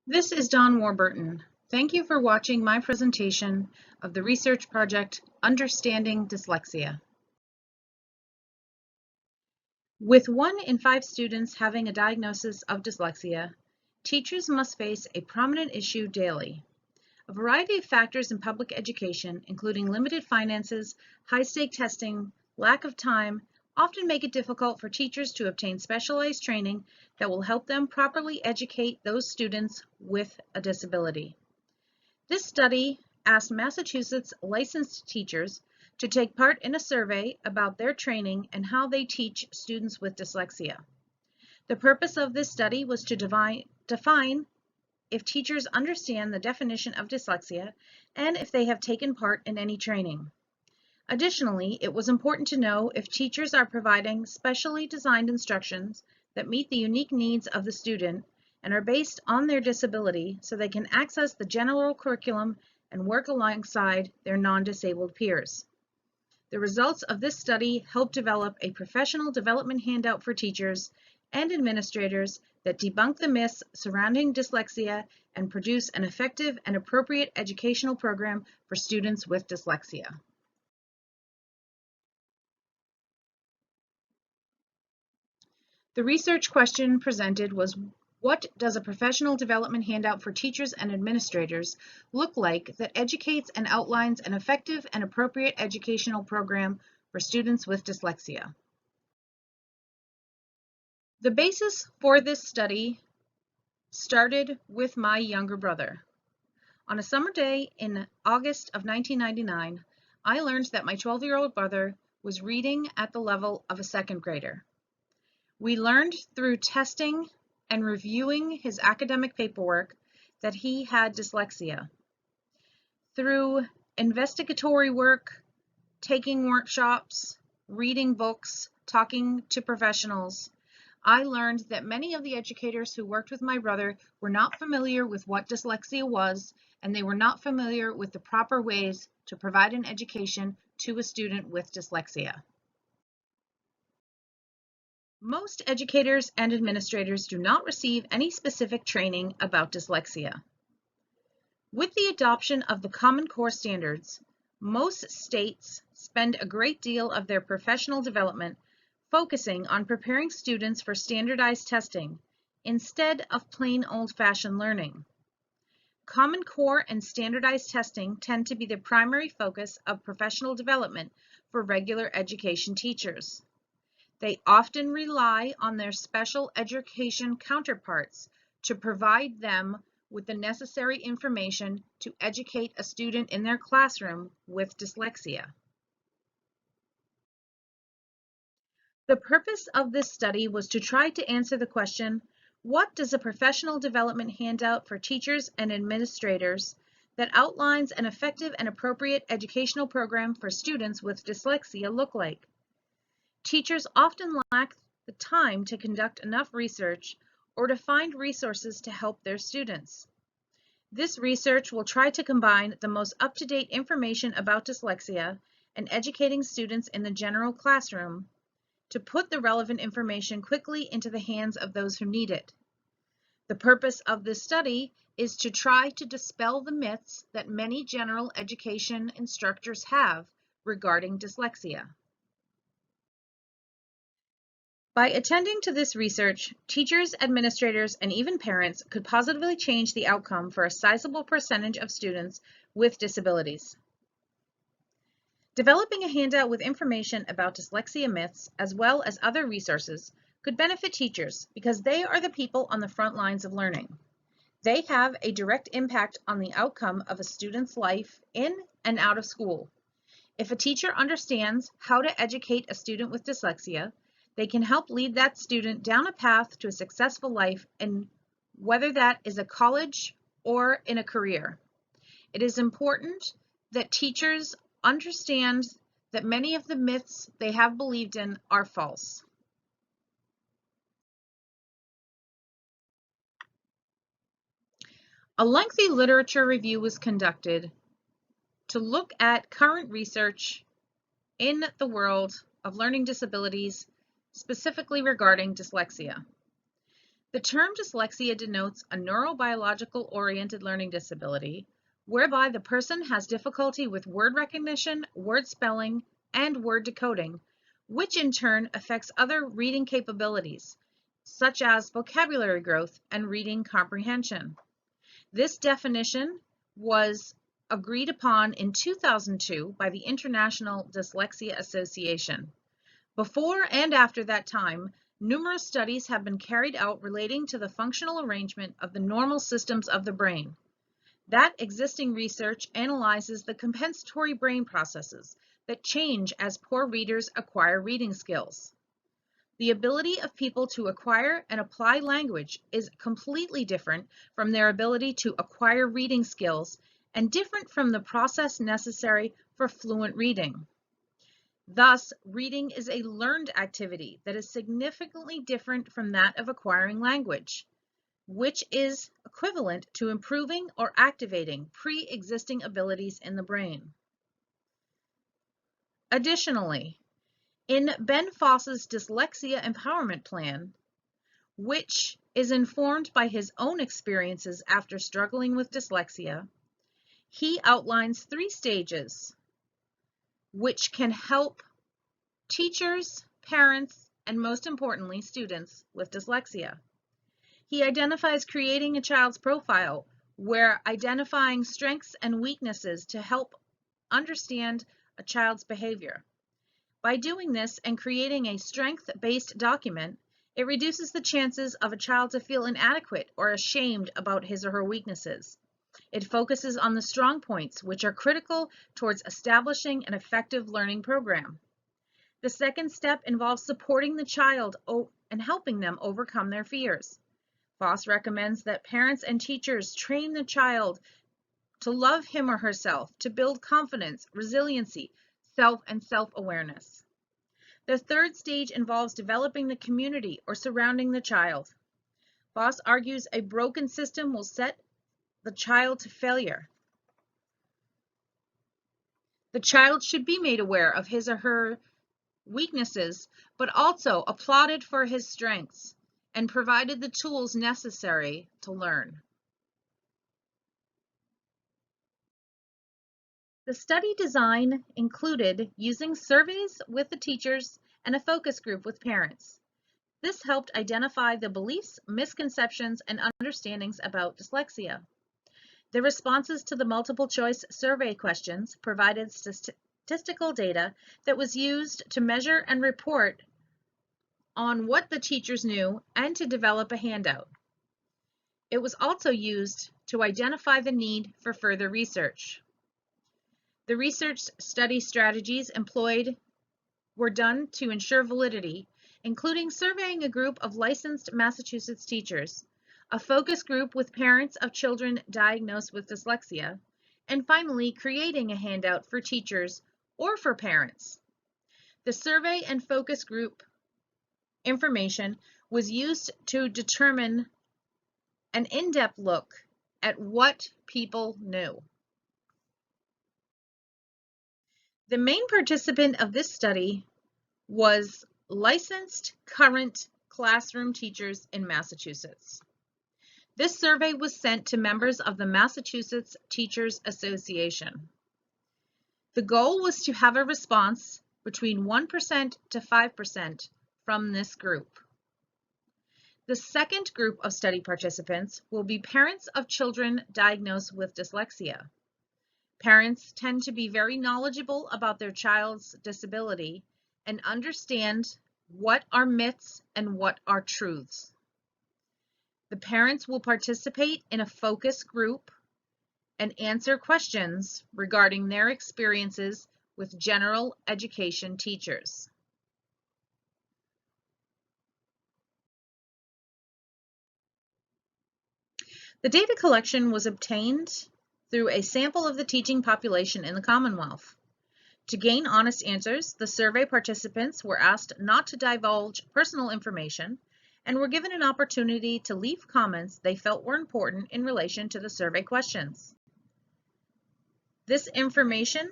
This is Dawn Warburton. Thank you for watching my presentation of the research project Understanding Dyslexia. With 1 in 5 students having a diagnosis of dyslexia, teachers must face a prominent issue daily. A variety of factors in public education, including limited finances, high-stake testing, lack of time, often make it difficult for teachers to obtain specialized training that will help them properly educate those students with a disability. This study asked Massachusetts licensed teachers to take part in a survey about their training and how they teach students with dyslexia. The purpose of this study was to define if teachers understand the definition of dyslexia and if they have taken part in any training. Additionally, it was important to know if teachers are providing specially designed instructions that meet the unique needs of the student and are based on their disability so they can access the general curriculum and work alongside their non-disabled peers. The results of this study helped develop a professional development handout for teachers and administrators that debunk the myths surrounding dyslexia and produce an effective and appropriate educational program for students with dyslexia. The research question presented was, what does a professional development handout for teachers and administrators look like that educates and outlines an effective and appropriate educational program for students with dyslexia? The basis for this study started with my younger brother. On a summer day in August of 1999, I learned that my 12-year-old brother was reading at the level of a second grader. We learned through testing and reviewing his academic paperwork that he had dyslexia. Through investigatory work, taking workshops, reading books, talking to professionals, I learned that many of the educators who worked with my brother were not familiar with what dyslexia was, and they were not familiar with the proper ways to provide an education to a student with dyslexia. Most educators and administrators do not receive any specific training about dyslexia. With the adoption of the Common Core standards, most states spend a great deal of their professional development focusing on preparing students for standardized testing instead of plain old-fashioned learning. Common Core and standardized testing tend to be the primary focus of professional development for regular education teachers. They often rely on their special education counterparts to provide them with the necessary information to educate a student in their classroom with dyslexia. The purpose of this study was to try to answer the question, what does a professional development handout for teachers and administrators that outlines an effective and appropriate educational program for students with dyslexia look like? Teachers often lack the time to conduct enough research or to find resources to help their students. This research will try to combine the most up-to-date information about dyslexia and educating students in the general classroom to put the relevant information quickly into the hands of those who need it. The purpose of this study is to try to dispel the myths that many general education instructors have regarding dyslexia. By attending to this research, teachers, administrators, and even parents could positively change the outcome for a sizable percentage of students with disabilities. Developing a handout with information about dyslexia myths, as well as other resources, could benefit teachers because they are the people on the front lines of learning. They have a direct impact on the outcome of a student's life in and out of school. If a teacher understands how to educate a student with dyslexia, they can help lead that student down a path to a successful life, and whether that is a college or in a career. It is important that teachers understand that many of the myths they have believed in are false. A lengthy literature review was conducted to look at current research in the world of learning disabilities, specifically regarding dyslexia. The term dyslexia denotes a neurobiological-oriented learning disability whereby the person has difficulty with word recognition, word spelling, and word decoding, which in turn affects other reading capabilities, such as vocabulary growth and reading comprehension. This definition was agreed upon in 2002 by the International Dyslexia Association. Before and after that time, numerous studies have been carried out relating to the functional arrangement of the normal systems of the brain. That existing research analyzes the compensatory brain processes that change as poor readers acquire reading skills. The ability of people to acquire and apply language is completely different from their ability to acquire reading skills and different from the process necessary for fluent reading. Thus, reading is a learned activity that is significantly different from that of acquiring language, which is equivalent to improving or activating pre-existing abilities in the brain. Additionally, in Ben Foss's Dyslexia Empowerment Plan, which is informed by his own experiences after struggling with dyslexia, he outlines 3 stages which can help teachers, parents, and most importantly, students with dyslexia. He identifies creating a child's profile where identifying strengths and weaknesses to help understand a child's behavior. By doing this and creating a strength-based document, it reduces the chances of a child to feel inadequate or ashamed about his or her weaknesses. It focuses on the strong points, which are critical towards establishing an effective learning program. The second step involves supporting the child and helping them overcome their fears. Foss recommends that parents and teachers train the child to love him or herself, to build confidence, resiliency, self-awareness. The third stage involves developing the community or surrounding the child. Foss argues a broken system will set the child to failure. The child should be made aware of his or her weaknesses, but also applauded for his strengths and provided the tools necessary to learn. The study design included using surveys with the teachers and a focus group with parents. This helped identify the beliefs, misconceptions, and understandings about dyslexia. The responses to the multiple choice survey questions provided statistical data that was used to measure and report on what the teachers knew and to develop a handout. It was also used to identify the need for further research. The research study strategies employed were done to ensure validity, including surveying a group of licensed Massachusetts teachers, a focus group with parents of children diagnosed with dyslexia, and finally creating a handout for teachers or for parents. The survey and focus group information was used to determine an in-depth look at what people knew. The main participant of this study was licensed current classroom teachers in Massachusetts. This survey was sent to members of the Massachusetts Teachers Association. The goal was to have a response between 1% to 5% from this group. The second group of study participants will be parents of children diagnosed with dyslexia. Parents tend to be very knowledgeable about their child's disability and understand what are myths and what are truths. The parents will participate in a focus group and answer questions regarding their experiences with general education teachers. The data collection was obtained through a sample of the teaching population in the Commonwealth. To gain honest answers, the survey participants were asked not to divulge personal information and were given an opportunity to leave comments they felt were important in relation to the survey questions. This information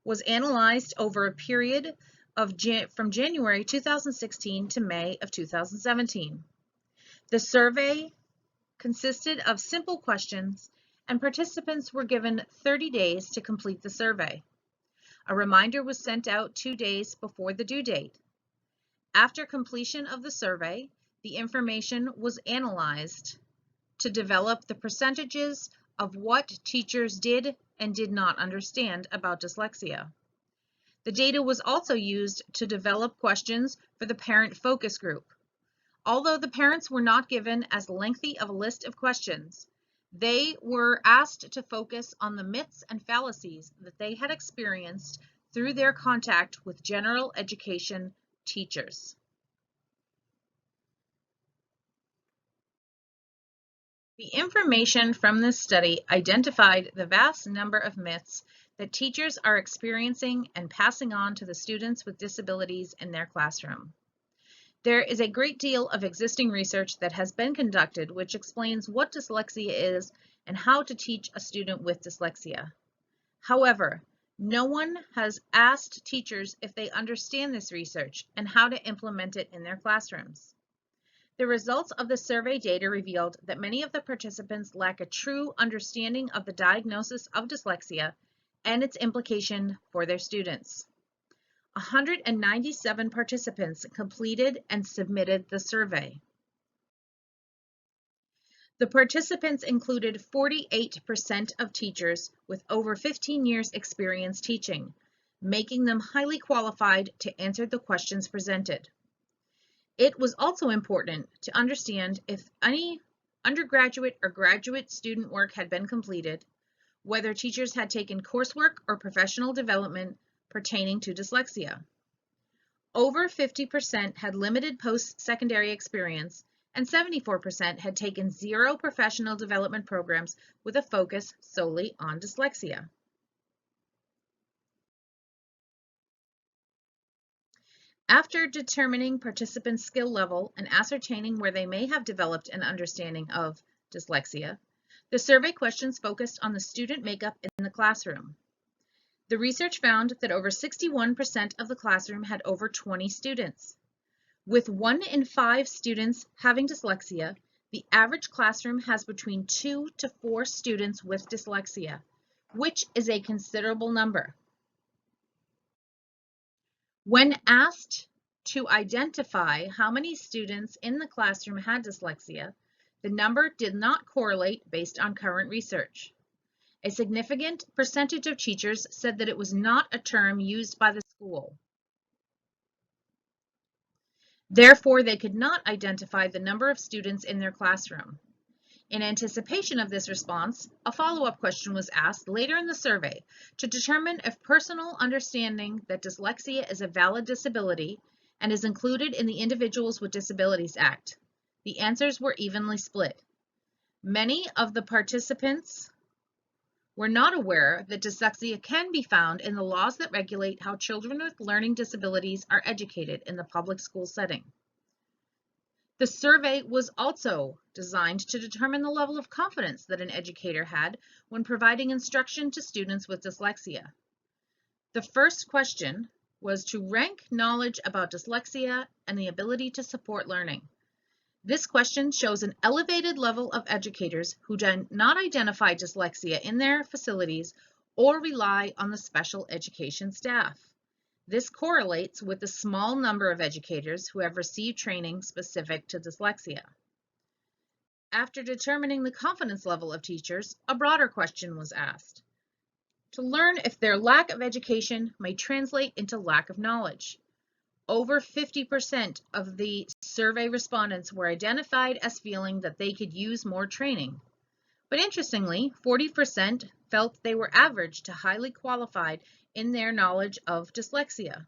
was analyzed over a period of from January 2016 to May of 2017. The survey consisted of simple questions, and participants were given 30 days to complete the survey. A reminder was sent out 2 days before the due date. After completion of the survey, the information was analyzed to develop the percentages of what teachers did and did not understand about dyslexia. The data was also used to develop questions for the parent focus group. Although the parents were not given as lengthy of a list of questions, they were asked to focus on the myths and fallacies that they had experienced through their contact with general education teachers. The information from this study identified the vast number of myths that teachers are experiencing and passing on to the students with disabilities in their classroom. There is a great deal of existing research that has been conducted which explains what dyslexia is and how to teach a student with dyslexia. However, no one has asked teachers if they understand this research and how to implement it in their classrooms. The results of the survey data revealed that many of the participants lack a true understanding of the diagnosis of dyslexia and its implication for their students. 197 participants completed and submitted the survey. The participants included 48% of teachers with over 15 years experience teaching, making them highly qualified to answer the questions presented. It was also important to understand if any undergraduate or graduate student work had been completed, whether teachers had taken coursework or professional development pertaining to dyslexia. Over 50% had limited post-secondary experience, and 74% had taken 0 professional development programs with a focus solely on dyslexia. After determining participants' skill level and ascertaining where they may have developed an understanding of dyslexia, the survey questions focused on the student makeup in the classroom. The research found that over 61% of the classroom had over 20 students. With 1 in 5 students having dyslexia, the average classroom has between 2 to 4 students with dyslexia, which is a considerable number. When asked to identify how many students in the classroom had dyslexia, the number did not correlate based on current research. A significant percentage of teachers said that it was not a term used by the school. Therefore, they could not identify the number of students in their classroom. In anticipation of this response, a follow-up question was asked later in the survey to determine if personal understanding that dyslexia is a valid disability and is included in the Individuals with Disabilities Act. The answers were evenly split. Many of the participants were not aware that dyslexia can be found in the laws that regulate how children with learning disabilities are educated in the public school setting. The survey was also designed to determine the level of confidence that an educator had when providing instruction to students with dyslexia. The first question was to rank knowledge about dyslexia and the ability to support learning. This question shows an elevated level of educators who do not identify dyslexia in their facilities or rely on the special education staff. This correlates with the small number of educators who have received training specific to dyslexia. After determining the confidence level of teachers, a broader question was asked to learn if their lack of education may translate into lack of knowledge. Over 50% of the survey respondents were identified as feeling that they could use more training. But interestingly, 40% felt they were average to highly qualified in their knowledge of dyslexia.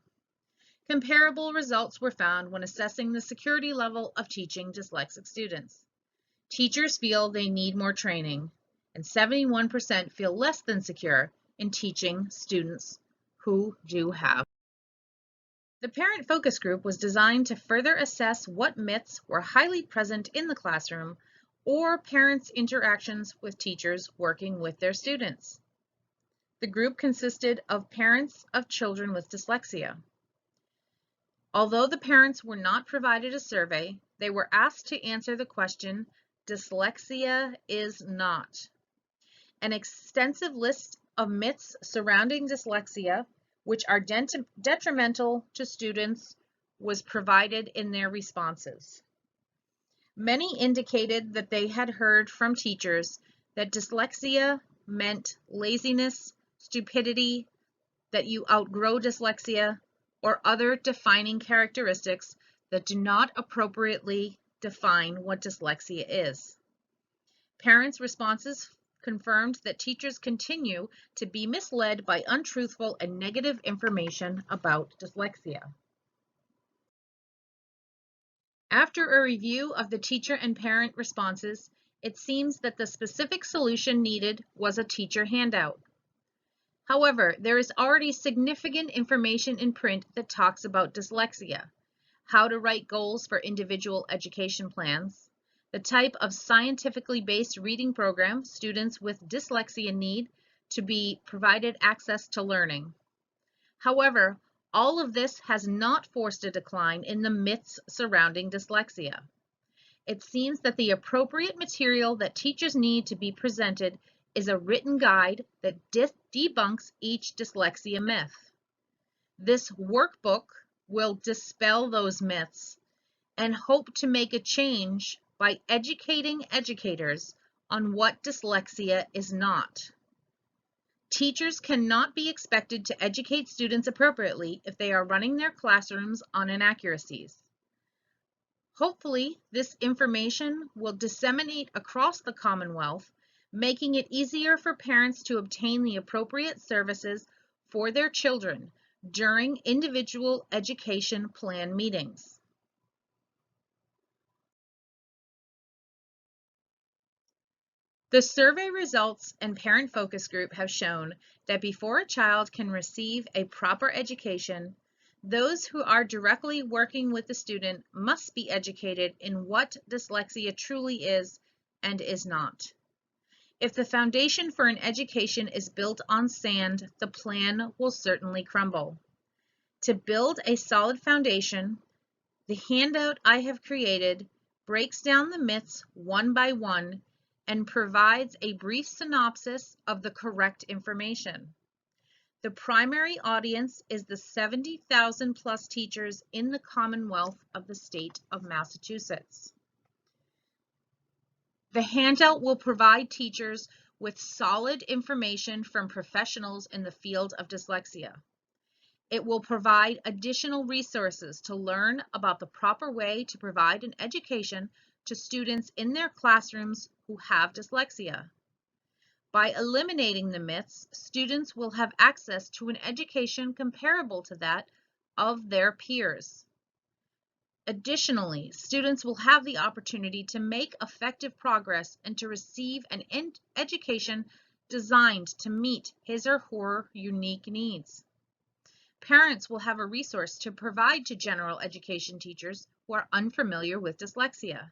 Comparable results were found when assessing the security level of teaching dyslexic students. Teachers feel they need more training, and 71% feel less than secure in teaching students who do have. The parent focus group was designed to further assess what myths were highly present in the classroom or parents' interactions with teachers working with their students. The group consisted of parents of children with dyslexia. Although the parents were not provided a survey, They were asked to answer the question, dyslexia is not. An extensive list of myths surrounding dyslexia, which are detrimental to students, was provided in their responses. Many indicated that they had heard from teachers that dyslexia meant laziness, stupidity, that you outgrow dyslexia, or other defining characteristics that do not appropriately define what dyslexia is. Parents' responses confirmed that teachers continue to be misled by untruthful and negative information about dyslexia. After a review of the teacher and parent responses, it seems that the specific solution needed was a teacher handout. However, there is already significant information in print that talks about dyslexia, how to write goals for individual education plans, the type of scientifically based reading program students with dyslexia need to be provided access to learning. However, all of this has not forced a decline in the myths surrounding dyslexia. It seems that the appropriate material that teachers need to be presented is a written guide that debunks each dyslexia myth. This workbook will dispel those myths and hope to make a change by educating educators on what dyslexia is not. Teachers cannot be expected to educate students appropriately if they are running their classrooms on inaccuracies. Hopefully, this information will disseminate across the Commonwealth, making it easier for parents to obtain the appropriate services for their children during individual education plan meetings. The survey results and parent focus group have shown that before a child can receive a proper education, those who are directly working with the student must be educated in what dyslexia truly is and is not. If the foundation for an education is built on sand, the plan will certainly crumble. To build a solid foundation, the handout I have created breaks down the myths one by one and provides a brief synopsis of the correct information. The primary audience is the 70,000 plus teachers in the Commonwealth of the state of Massachusetts. The handout will provide teachers with solid information from professionals in the field of dyslexia. It will provide additional resources to learn about the proper way to provide an education to students in their classrooms who have dyslexia. By eliminating the myths, students will have access to an education comparable to that of their peers. Additionally, students will have the opportunity to make effective progress and to receive an education designed to meet his or her unique needs. Parents will have a resource to provide to general education teachers who are unfamiliar with dyslexia.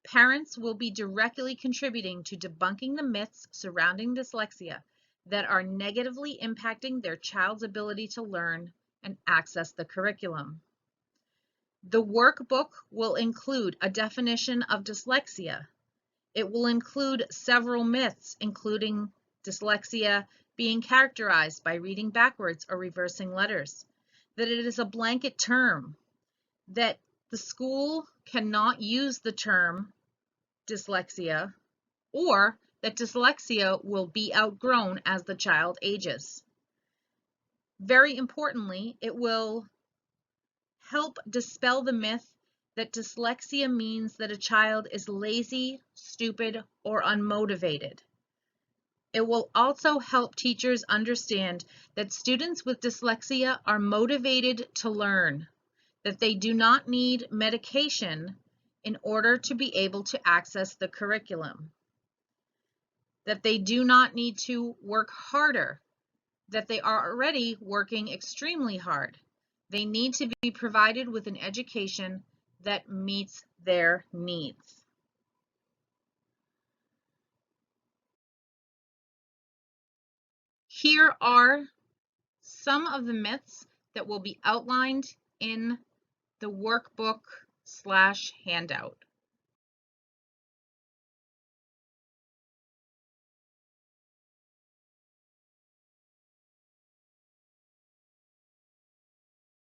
Parents will be directly contributing to debunking the myths surrounding dyslexia that are negatively impacting their child's ability to learn and access the curriculum. The workbook will include a definition of dyslexia. It will include several myths, including dyslexia being characterized by reading backwards or reversing letters, that it is a blanket term, that the school cannot use the term dyslexia, or that dyslexia will be outgrown as the child ages. Very importantly, it will help dispel the myth that dyslexia means that a child is lazy, stupid, or unmotivated. It will also help teachers understand that students with dyslexia are motivated to learn, that they do not need medication in order to be able to access the curriculum, that they do not need to work harder, that they are already working extremely hard. They need to be provided with an education that meets their needs. Here are some of the myths that will be outlined in the workbook /handout.